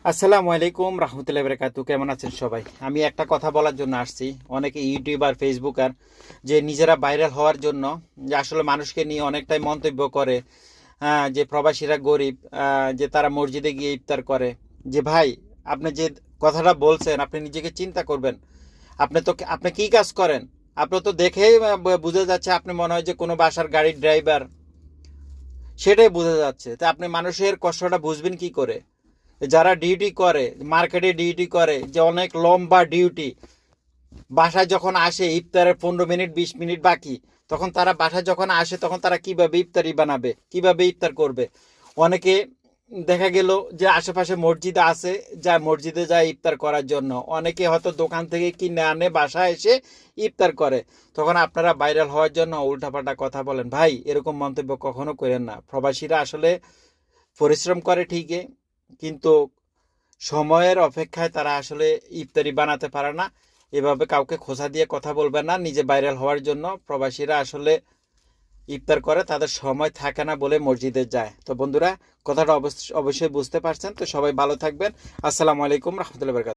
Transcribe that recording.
আসসালামু আলাইকুম রহমতুল্লাহি ওয়া বারাকাতুহু। কেমন আছেন সবাই? আমি একটা কথা বলার জন্য আসছি। অনেকে ইউটিউবার ফেসবুকার যে নিজেরা ভাইরাল হওয়ার জন্য যে আসলে মানুষকে নিয়ে অনেকটাই মন্তব্য করে, যে প্রবাসীরা গরিব, যে তারা মসজিদে গিয়ে ইফতার করে। যে ভাই, আপনি যে কথাটা বলছেন আপনি নিজেকে চিন্তা করবেন। আপনি কি কাজ করেন? আপনি তো দেখেই বোঝা যাচ্ছে আপনি মনে হয় যে কোনো বাসার গাড়ির ড্রাইভার, সেটাই বোঝা যাচ্ছে। তা আপনি মানুষের কষ্টটা বুঝবেন কি করে? যারা ডিউটি করে, মার্কেটে ডিউটি করে, যে অনেক লম্বা ডিউটি, বাসায় যখন আসে ইফতারের 15 মিনিট 20 মিনিট বাকি, তখন তারা বাসায় যখন আসে তখন তারা কিভাবে ইফতারি বানাবে, কিভাবে ইফতার করবে? অনেকে দেখা গেল যে আশেপাশে মসজিদ আছে, যা মসজিদে যায় ইফতার করার জন্য, অনেকে হয়তো দোকান থেকে কিনে আনে বাসায় এসে ইফতার করে। তখন আপনারা ভাইরাল হওয়ার জন্য উল্টাপাল্টা কথা বলেন। ভাই, এরকম মন্তব্য কখনো করেন না। প্রবাসীরা আসলে পরিশ্রম করে ঠিকই, কিন্তু সময়ের অপেক্ষায় তারা আসলে ইফতারি বানাতে পারে না। এভাবে কাউকে খোঁচা দিয়ে কথা বলবে না। নিজে ভাইরাল হওয়ার জন্য প্রবাসীরা আসলে ইফতার করে, তাদের সময় থাকে না বলে মসজিদে যায়। তো বন্ধুরা, কথাটা অবশ্যই বুঝতে পারছেন। তো সবাই ভালো থাকবেন। আসসালামু আলাইকুম রহমতুল্লাহ।